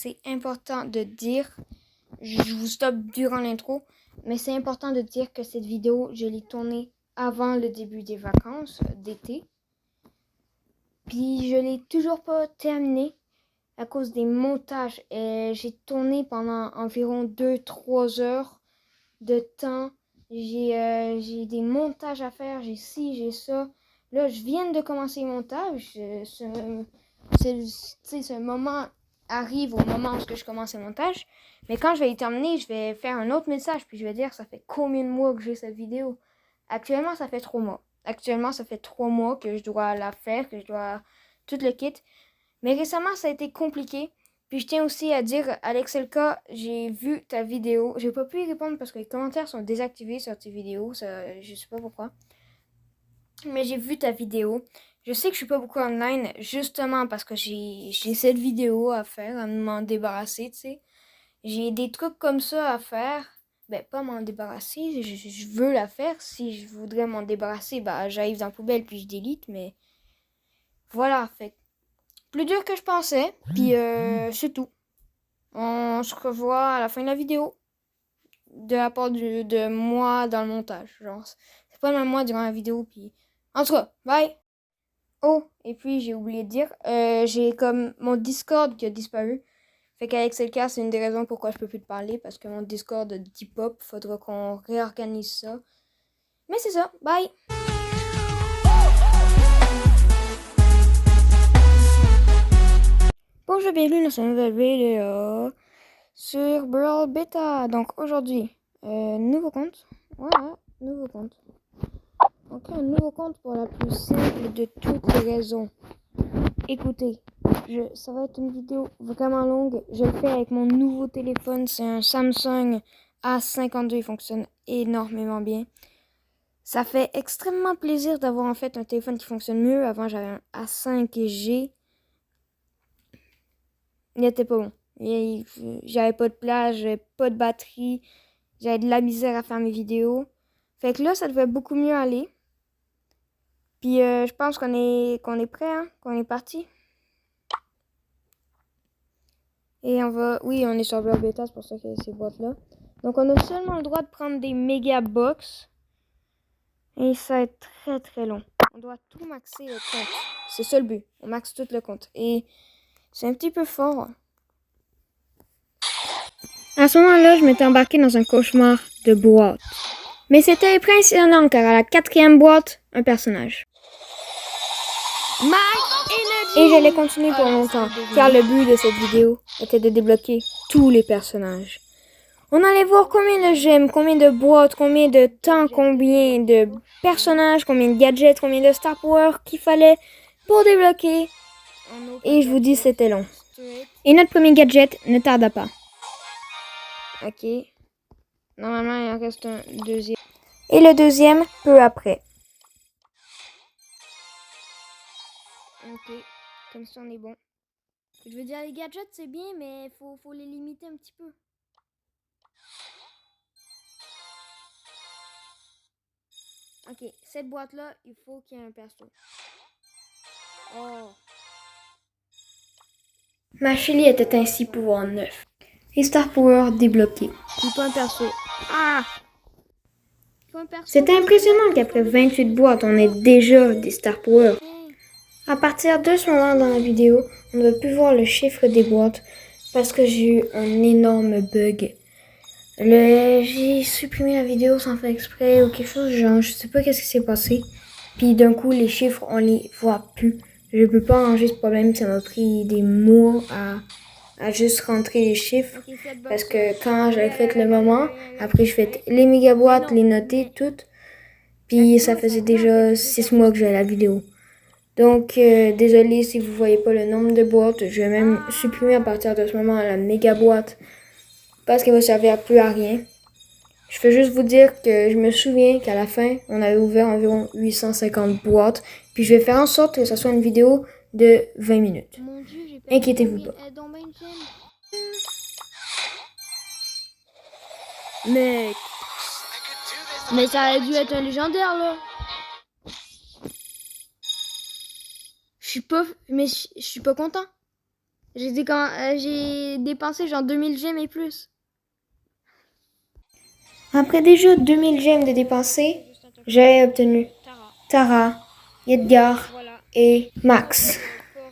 c'est important de dire, je vous stoppe durant l'intro, mais c'est important de dire que cette vidéo, je l'ai tournée avant le début des vacances d'été. Puis je l'ai toujours pas terminée à cause des montages. J'ai tourné pendant environ 2-3 heures de temps. J'ai des montages à faire, j'ai ci, j'ai ça. Là, je viens de commencer le montage. Ce moment arrive au moment où je commence le montage. Mais quand je vais y terminer, je vais faire un autre message. Puis je vais dire, ça fait combien de mois que j'ai cette vidéo? Actuellement, ça fait 3 mois. Actuellement, ça fait 3 mois que je dois la faire, que je dois tout le kit. Mais récemment, ça a été compliqué. Puis je tiens aussi à dire, Alexelka, j'ai vu ta vidéo. J'ai pas pu y répondre parce que les commentaires sont désactivés sur tes vidéos. Ça, je sais pas pourquoi. Mais j'ai vu ta vidéo. Je sais que je suis pas beaucoup online, justement parce que j'ai cette vidéo à faire, à m'en débarrasser, tu sais. J'ai des trucs comme ça à faire. Ben, pas m'en débarrasser, je veux la faire. Si je voudrais m'en débarrasser, bah j'arrive dans la poubelle puis je délite, mais voilà, fait plus dur que je pensais, puis c'est tout. On se revoit à la fin de la vidéo, de la part de moi dans le montage, genre, c'est pas même moi durant la vidéo, puis en tout cas, bye! Oh, et puis j'ai oublié de dire, j'ai comme mon Discord qui a disparu. Fait qu'avec c'est le cas, c'est une des raisons pourquoi je peux plus te parler, parce que mon Discord dit pop, faudra qu'on réorganise ça. Mais c'est ça, bye! Bonjour, bienvenue dans cette nouvelle vidéo sur Brawl Beta. Donc aujourd'hui, nouveau compte. Voilà, nouveau compte. Donc un nouveau compte pour la plus simple de toutes les raisons. Écoutez, ça va être une vidéo vraiment longue. Je le fais avec mon nouveau téléphone. C'est un Samsung A52. Il fonctionne énormément bien. Ça fait extrêmement plaisir d'avoir en fait un téléphone qui fonctionne mieux. Avant, j'avais un A5G. Il n'était pas bon. J'avais pas de place, j'avais pas de batterie. J'avais de la misère à faire mes vidéos. Fait que là, ça devrait beaucoup mieux aller. Puis je pense qu'on est prêt, hein, qu'on est parti. Et oui, on est sur Brawl Beta, c'est pour ça qu'il y a ces boîtes-là. Donc on a seulement le droit de prendre des méga box. Et ça va être très très long. On doit tout maxer le compte. C'est ça le but. On maxe tout le compte. Et c'est un petit peu fort. À ce moment-là, je m'étais embarqué dans un cauchemar de boîte. Mais c'était impressionnant car à la 4e boîte, un personnage. Et j'allais continuer pour longtemps, car le but de cette vidéo était de débloquer tous les personnages. On allait voir combien de gemmes, combien de boîtes, combien de temps, combien de personnages, combien de gadgets, combien de Star Power qu'il fallait pour débloquer. Et je vous dis, c'était long. Et notre premier gadget ne tarda pas. Ok. Normalement, il en reste un deuxième. Et le deuxième, peu après. Ok, comme ça on est bon. Je veux dire, les gadgets c'est bien, mais faut les limiter un petit peu. Ok, cette boîte-là, il faut qu'il y ait un perso. Oh. Ma Shelly était ainsi pouvoir 9. Et Star Power débloqué. Plutôt un perso. Ah! C'était impressionnant qu'après 28 boîtes, on ait déjà des Star Power. À partir de ce moment dans la vidéo, on ne va plus voir le chiffre des boîtes parce que j'ai eu un énorme bug. J'ai supprimé la vidéo sans faire exprès ou quelque chose genre, je sais pas qu'est-ce qui s'est passé. Puis d'un coup, les chiffres, on les voit plus. Je peux pas arranger ce problème, ça m'a pris des mois à juste rentrer les chiffres. Parce que quand j'avais fait le moment, après je fait les méga boîtes, les noter, toutes. Puis ça faisait déjà 6 mois que j'avais la vidéo. Donc, désolé si vous voyez pas le nombre de boîtes. Je vais même supprimer à partir de ce moment la méga boîte. Parce qu'elle va servir plus à rien. Je veux juste vous dire que je me souviens qu'à la fin, on avait ouvert environ 850 boîtes. Puis je vais faire en sorte que ça soit une vidéo de 20 minutes. Inquiétez-vous pas. Mec. Mais ça aurait dû être un légendaire là. Je suis pas content. J'ai dépensé genre 2000 gemmes et plus. Après déjà 2000 gemmes de dépenser, j'ai obtenu Tara, Edgar et Max.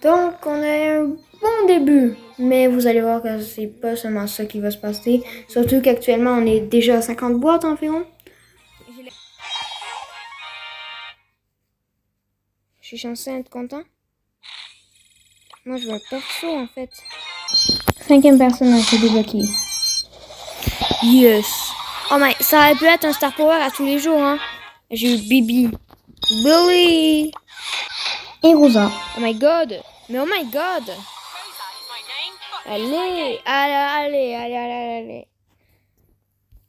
Donc on a un bon début. Mais vous allez voir que c'est pas seulement ça qui va se passer. Surtout qu'actuellement on est déjà à 50 boîtes environ. Je suis censée être content. Moi je veux un perso en fait. 5e personnage à débloquer. Yes. Oh my, ça aurait pu être un Star Power à tous les jours, hein. J'ai eu Bibi, Billy et Rosa. Oh my god. Mais oh my god. Allez, allez.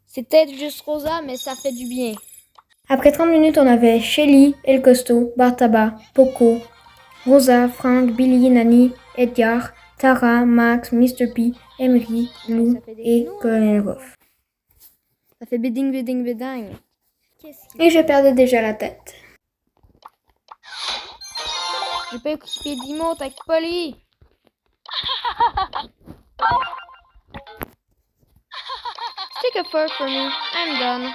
C'est peut-être juste Rosa, mais ça fait du bien. Après 30 minutes, on avait Shelly, El Costo, Bartaba, Poco, Rosa, Frank, Billy, Nani, Edgar, Tara, Max, Mr. P, Emery, Lou et Colonel Ruff. Ça fait béding. Et je perdais déjà la tête. Je peux équiper d'emotes avec Polly. Take a photo for me. I'm done.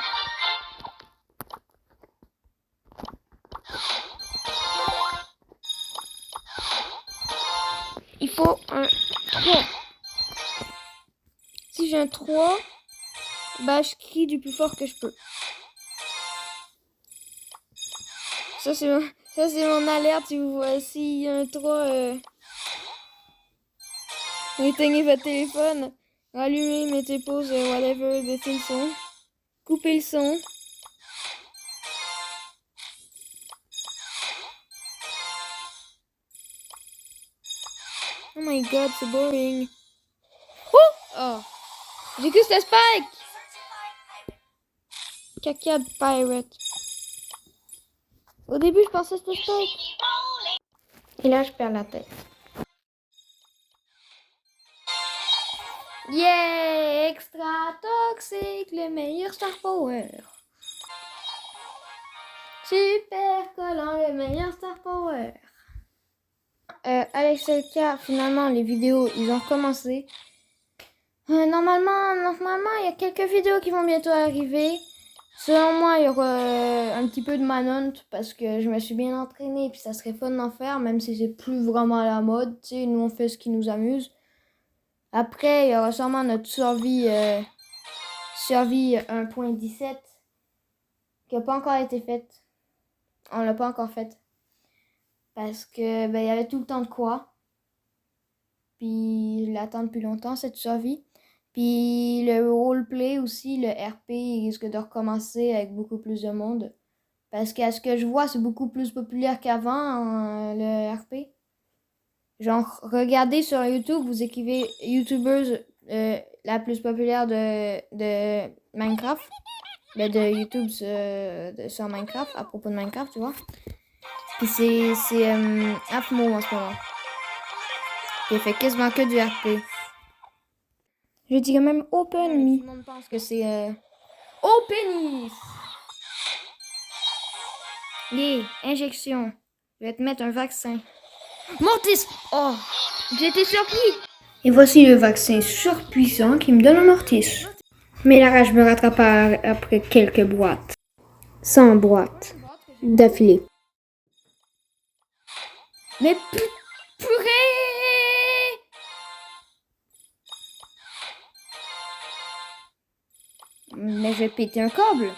Il faut un 3. Si j'ai un 3, bah je crie du plus fort que je peux. Ça c'est mon alerte si vous voyez s'il y a un 3. Éteignez votre téléphone, allumez, mettez pause, whatever, baissez le son, coupez le son. Oh my god, c'est boring. Oh! J'ai que c'était Spike! Caca de pirate. Au début, je pensais que c'était Spike. Et là, je perds la tête. Yeah! Extra toxique, le meilleur Star Power. Super collant, le meilleur Star Power. Alex Elka, finalement, les vidéos, ils ont commencé. Normalement, il y a quelques vidéos qui vont bientôt arriver. Selon moi, il y aura un petit peu de Manhunt parce que je me suis bien entraînée et puis ça serait fun d'en faire, même si c'est plus vraiment à la mode. Tu sais, nous, on fait ce qui nous amuse. Après, il y aura sûrement notre survie 1.17 qui n'a pas encore été faite. On l'a pas encore faite. Parce que il y avait tout le temps de quoi. Puis je l'attends depuis longtemps, cette survie. Puis le roleplay aussi, le RP, il risque de recommencer avec beaucoup plus de monde. Parce qu'à ce que je vois, c'est beaucoup plus populaire qu'avant, le RP. Genre, regardez sur YouTube, vous écrivez YouTubers la plus populaire de Minecraft. De YouTube sur Minecraft, à propos de Minecraft, tu vois. Puis c'est Afmo en ce moment. Il fait quasiment que du RP. Je dis quand même Open Me. Tout le monde pense que c'est Openis. Yeah, injection. Je vais te mettre un vaccin. Mortis! Oh, j'ai été surpris. Et voici le vaccin surpuissant qui me donne un Mortis. Mais la rage me rattrape après quelques boîtes. 100 boîtes d'affilée. Mais purée! Mais je vais péter un câble.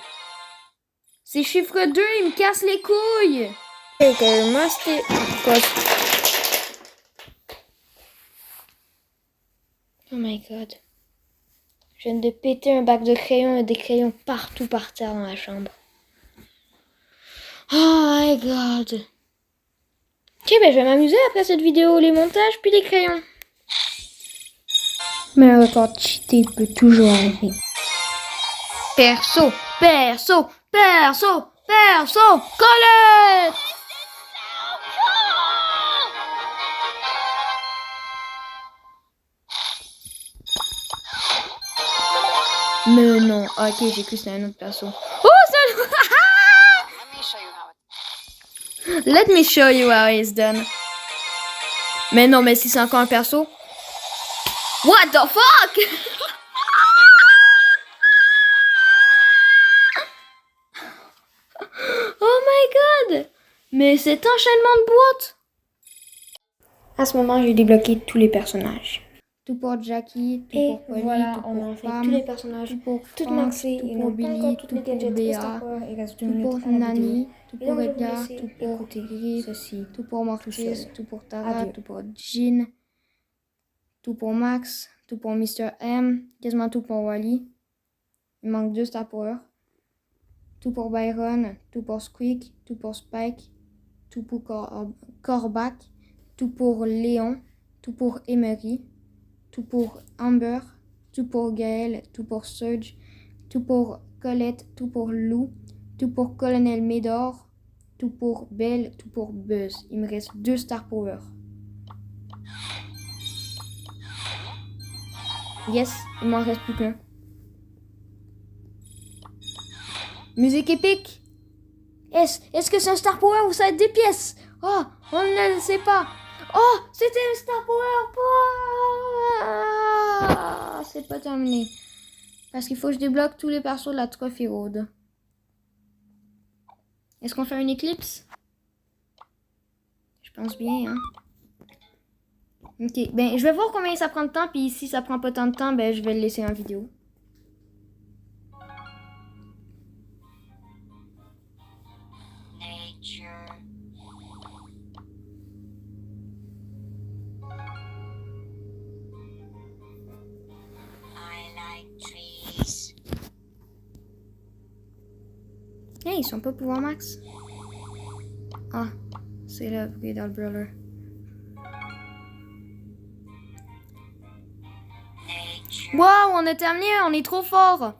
C'est chiffre 2, il me casse les couilles. Oh my god. Je viens de péter un bac de crayons et des crayons partout par terre dans la chambre. Oh my god. Ok, ben je vais m'amuser après cette vidéo, les montages puis les crayons. Mais un record cheaté peut toujours arriver. Perso, Colette! Mais non, ok, j'ai cru que c'était un autre perso. Oh, ça! Let me show you how it's done. Mais non, mais si c'est encore un perso. What the fuck? Oh my god! Mais cet enchaînement de boîtes! À ce moment, j'ai débloqué tous les personnages. Tout pour Jackie, tout Et pour Polly, voilà, tout on pour a fait Pam, tous les personnages, tout pour tout Frank, maxé, tout et pour non pas Billy, encore tout toutes les pour gadgets. Reste Béa, encore, il reste 2 tout minutes pour à la Nani, vidéo. tout Et pour donc je vais vous Edgar, laisser tout pour écouter Griff, ceci tout pour Mortis, seul. tout pour Tara, Adieu. tout pour Jean, tout pour Max, tout pour Mr. M, quasiment tout pour Wally. Il manque 2 Star Power. Tout pour Byron, tout pour Squeak, tout pour Spike, tout pour Corbac, tout pour Léon, tout pour Emery, tout pour Amber, tout pour Gaël, tout pour Surge, tout pour Colette, tout pour Lou, tout pour Colonel Médor, tout pour Belle, tout pour Buzz. Il me reste 2 Star Power. Yes, il m'en reste plus qu'un. Musique épique. Est-ce que c'est un Star Power ou ça va être des pièces? Oh, on ne le sait pas. Oh, c'était un Star Power. Ah, c'est pas terminé. Parce qu'il faut que je débloque tous les persos de la Trophy Road. Est-ce qu'on fait une éclipse? Je pense bien, hein. Ok, ben je vais voir combien ça prend de temps. Puis si ça prend pas tant de temps, ben je vais le laisser en vidéo. Hey, ils sont pas pouvoir max. Ah, c'est là, vous dans le brawler. Wow, on a terminé, on est trop fort.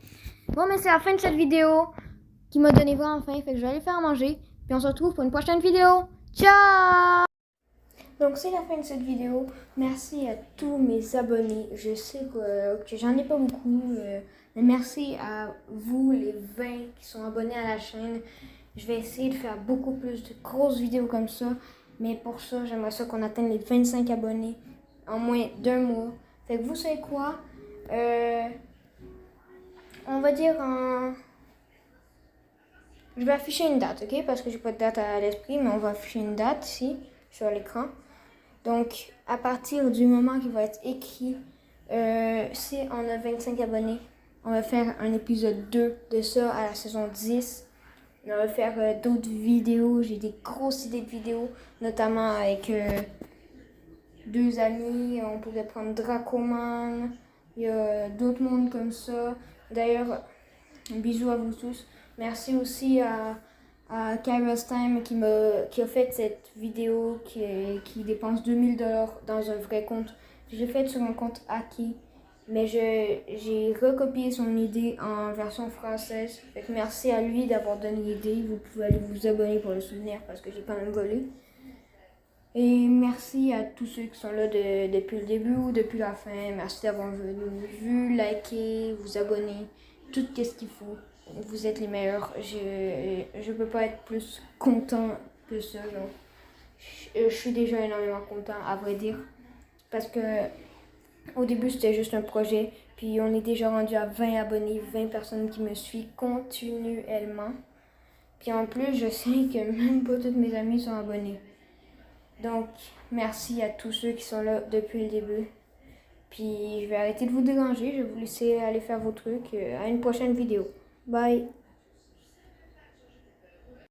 Bon, mais c'est la fin de cette vidéo qui m'a donné vraiment faim. Fait que je vais aller faire manger. Puis on se retrouve pour une prochaine vidéo. Ciao! Donc c'est la fin de cette vidéo. Merci à tous mes abonnés. Je sais que j'en ai pas beaucoup. Mais merci à vous, les 20 qui sont abonnés à la chaîne. Je vais essayer de faire beaucoup plus de grosses vidéos comme ça. Mais pour ça, j'aimerais ça qu'on atteigne les 25 abonnés en moins d'un mois. Fait que vous savez quoi? On va dire en... Je vais afficher une date, ok? Parce que j'ai pas de date à l'esprit, mais on va afficher une date ici, sur l'écran. Donc, à partir du moment qui va être écrit, si on a 25 abonnés, on va faire un épisode 2 de ça à la saison 10. On va faire d'autres vidéos. J'ai des grosses idées de vidéos, notamment avec 2 amis. On pourrait prendre Dracoman. Il y a d'autres mondes comme ça. D'ailleurs, un bisou à vous tous. Merci aussi à Kairos Time qui a fait cette vidéo qui dépense 2000$ dans un vrai compte. J'ai fait sur un compte hacké, mais j'ai recopié son idée en version française. Fait que merci à lui d'avoir donné l'idée. Vous pouvez aller vous abonner pour le souvenir parce que j'ai quand même volé. Et merci à tous ceux qui sont là depuis le début ou depuis la fin. Merci d'avoir vu, liker, vous abonner, tout ce qu'il faut. Vous êtes les meilleurs. Je peux pas être plus content que ça. Genre. Je suis déjà énormément content, à vrai dire. Parce que au début, c'était juste un projet. Puis on est déjà rendu à 20 abonnés, 20 personnes qui me suivent continuellement. Puis en plus, je sais que même pas tous mes amis sont abonnés. Donc, merci à tous ceux qui sont là depuis le début. Puis, je vais arrêter de vous déranger. Je vais vous laisser aller faire vos trucs. À une prochaine vidéo. Bye!